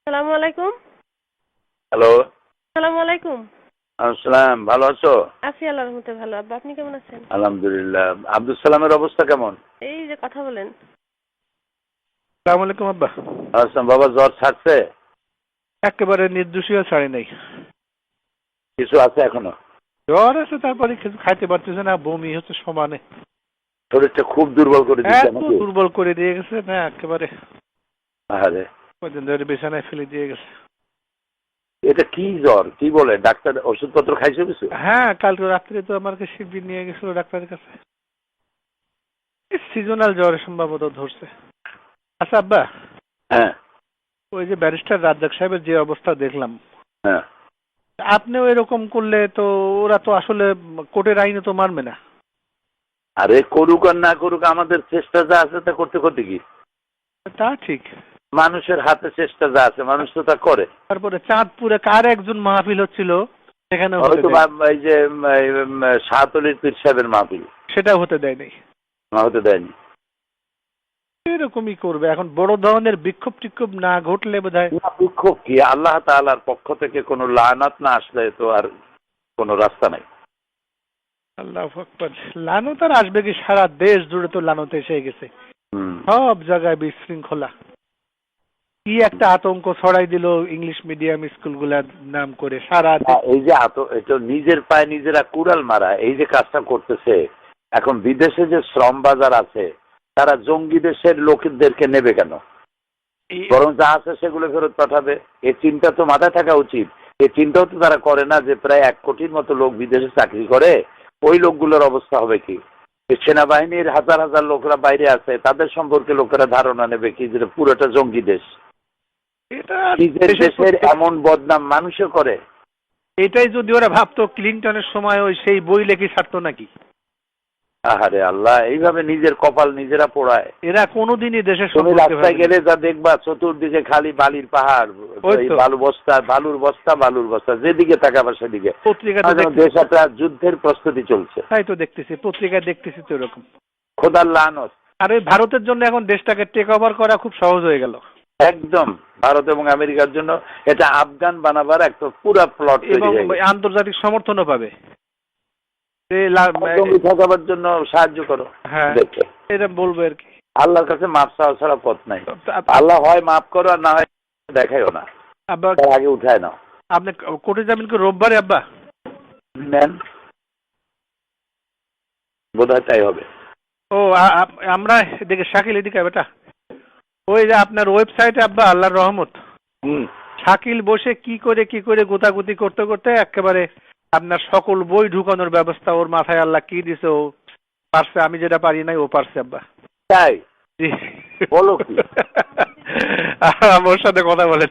সালামু আলাইকুম। হ্যালো। সালামু আলাইকুম। আসসালাম, ভালো আছো? আছি আল্লাহর রহমতে ভালো। আব্বা আপনি কেমন আছেন? আলহামদুলিল্লাহ। আব্দুল সালামের অবস্থা কেমন? এই যে কথা বলেন। আসসালামু আলাইকুম আব্বা। আসসালাম। বাবা জ্বর ছাড়ছে? একেবারে নির্দোষীয় ছাড়ি নাই। কিছু আছে এখনো? জ্বর আছে, তারপরে কিছু খাইতে পারতেছে না, বমি হচ্ছে সমানে। শরীরটা খুব দুর্বল করে দিচ্ছে এত নাকি? দুর্বল করে দিয়ে গেছে না একেবারে। আরে কদিন ধরে বিছানায় ফেলে দিয়ে গেছে। এটা কি জ্বর? কি বলে ডাক্তার? ওষুধপত্র খাইছো কিছু? হ্যাঁ, কালকে রাত্রে তো আমাকে শিবির নিয়ে গেছিল ডাক্তারের কাছে। সিজনাল জ্বর সম্ভবত ধরছে। আচ্ছা আব্বা, হ্যাঁ ওই যে ব্যারিস্টার রাজ্জাক সাহেবের যে অবস্থা দেখলাম, হ্যাঁ। আপনিও এরকম করলে তো ওরা তো আসলে কোর্টের আইনে তো মানবে না। আরে করুক আর না করুক, আমাদের চেষ্টা যা আছে তা করতে করতে কি? তা ঠিক। মানুষের হাতে চেষ্টা যা আছে মানুষ তো তা করে। তারপরে চাঁদপুরে কার একজন মাহফিল হচ্ছিল, সেখানে হয়তো এই যে শাহতলির পীর সাহেবের মাহফিল, সেটাও হতে দেয় নাই। হতে দেয়নি। এরকমই করবে এখন, বড় ধরনের বিক্ষোভ টিক্ষোভ না ঘটলে বোধহয়। বিক্ষোভ কি? আল্লাহ তাআলার পক্ষ থেকে কোনো লানাত না আসলে তো আর কোনো রাস্তা নাই। আল্লাহু আকবার। লানত আর আসবে কি? সারা দেশ জুড়ে তো লানত এসে গেছে, হুম। সব জায়গায় বিশৃঙ্খলা। কি একটা আতঙ্ক ছড়াই দিল ইংলিশ মিডিয়াম স্কুলগুলার নাম করে সারা এই যে এটা নিজের পায়ে নিজেরা কুড়াল মারা, এই যে কাজটা করতেছে, এখন বিদেশে যে শ্রম বাজার আছে তারা জঙ্গি দেশের লোকদেরকে নেবে কেন? বরং যা আছে সেগুলো ফেরত পাঠাবে। এই চিন্তা তো মাথায় থাকা উচিত। এই চিন্তাও তো তারা করে না যে প্রায় 1 কোটির মতো লোক বিদেশে চাকরি করে, ওই লোকগুলোর অবস্থা হবে কি? সেনাবাহিনীর হাজার হাজার লোকরা বাইরে আছে, তাদের সম্পর্কে লোকেরা ধারণা নেবে কি যে পুরোটা জঙ্গি দেশ। এটা নিজের দেশের এমন বদনাম মানুষে করে। এটাই যদি ওরা ভাবতো ক্লিনটনের সময় ওই সেই বই লেখি ছাড়তো নাকি? আহারে আল্লাহ, এইভাবে নিজের কপাল নিজেরা পোড়ায়। এরা কোনোদিনই দেশের তুমি রাস্তায় গেলে যা দেখবা চতুর্দিকে খালি বালির পাহাড়, বালুর বস্তা, যেদিকে তাকাবা সেদিকে। দেশ একটা যুদ্ধের প্রস্তুতি চলছে। তাই তো দেখতেছি, পত্রিকায় দেখতেছি তো এরকম। খোদার লানত। আর ওই ভারতের জন্য এখন দেশটাকে টেক ওভার করা খুব সহজ হয়ে গেল। একদম ভারত এবং আমেরিকার জন্য এটা আফগান বানাবার একটা পুরা প্লট এবং আন্তর্জাতিক সমর্থনও পাবে। থাকাবার জন্য সাহায্য করো। হ্যাঁ, এটা বলবো আর কি। আল্লাহর কাছে মাপ চাওয়া ছাড়া পথ নাই। আল্লাহ হয় মাফ করো আর না হয় দেখাইও না, আগে উঠায় নাও। আপনি কোর্টে যাবেন কি রোববারে আব্বা? নেন, বোধহয় তাই হবে। ও আমরা এদিকে শাকিল এদিকে বেটা, ওই যে আপনার ওয়েবসাইটে আব্বা আল্লাহর রহমত, শাকিল বসে কি করে গোতাগুতি করতে করতে একেবারে আপনার সকল বই ঢুকানোর ব্যবস্থা ওর মাথায় আল্লাহ কি দিছে, ও পারছে। আমি যেটা পারি নাই ও পারছে আব্বা। তাই বলো কি? ওর সাথে কথা বলেন।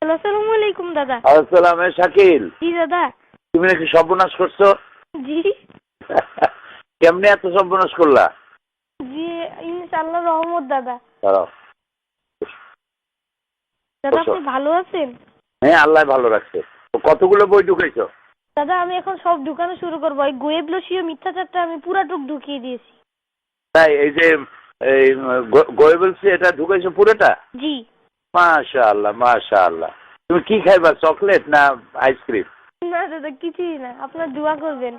আসসালামু আলাইকুম দাদা। আসসালাম। শাকিল, জি দাদা। তুমি নাকি সর্বনাশ করছো? জি। কেমনে এত সর্বনাশ করলা? জি ইনশাআল্লাহ রহমত দাদা। দাঁড়াও। দাদা আপনি ভালো আছেন? হ্যাঁ, আল্লাহ ভালো রাখছে। কতগুলো বই ঢুকাইছো? দাদা আমি এখন সব ঢুকানো শুরু করবো। এই গোয়েবলসীয় মিথ্যাচারটা আমি পুরাটুক ঢুকিয়ে দিয়েছি। তাই? এই যে গোয়েবলসি এটা ঢুকাইছো পুরোটা? জি। মাশাআল্লাহ মাশাআল্লাহ। তুমি কি খাইবা, চকলেট না আইসক্রিম? না দাদা কিছুই না, আপনার দোয়া করবেন।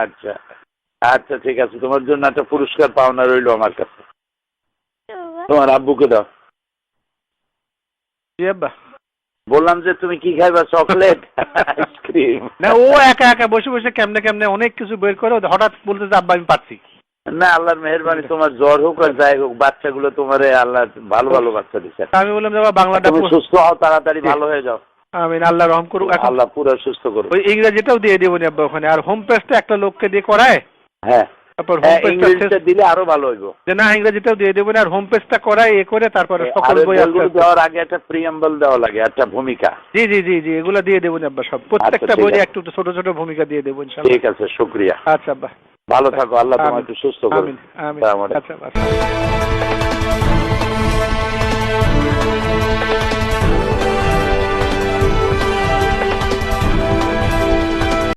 আচ্ছা আচ্ছা, ঠিক আছে। তোমার জন্য একটা পুরস্কার পাওনা রইলো আমার কাছে। তোমার আব্বুকে দাও। জি আব্বা। বললাম যে তুমি কি খাইবা, চকলেট আইসক্রিম? না, ও একা একা বসে বসে কেমনে অনেক কিছু বের করে, হঠাৎ বলতে যে আব্বা আমি পাচ্ছি না। আল্লাহর মেহেরবানি, তোমার জ্বর হোক আর যাই হোক, বাচ্চাগুলো তোমার আল্লাহ ভালো ভালো বাচ্চা দিচ্ছে। আমি বললাম যে বাংলাটা তুমি সুস্থ হও, তাড়াতাড়ি ভালো হয়ে যাও। আমিন, আল্লাহ রহম করুক। আল্লাহ পুরো সুস্থ করুক। ওই ইংরেজিটাও দিয়ে দেবো নি আব্বা ওখানে, আর হোম পেজটা একটা লোককে দিয়ে করায়। হ্যাঁ, তারপর হোম পেজটা দিলে আরো ভালো হইব। যে না, ইংরেজিটাও দিয়ে দেবো না, আর হোম পেজটা করায় করে তারপরে সকল বই দেওয়ার আগে একটা প্রিয়াম্বল দেওয়া লাগে, একটা ভূমিকা। জি জি জি জি, এগুলো দিয়ে দেবো আব্বা সব, প্রত্যেকটা বই একটু ছোট ছোট ভূমিকা দিয়ে দেবো ইনশাআল্লাহ। ঠিক আছে, শুকরিয়া। আচ্ছা আব্বা, ভালো থাকো। আল্লাহ তোমাকে একটু সুস্থ করুন। আমিন আমিন। আচ্ছা।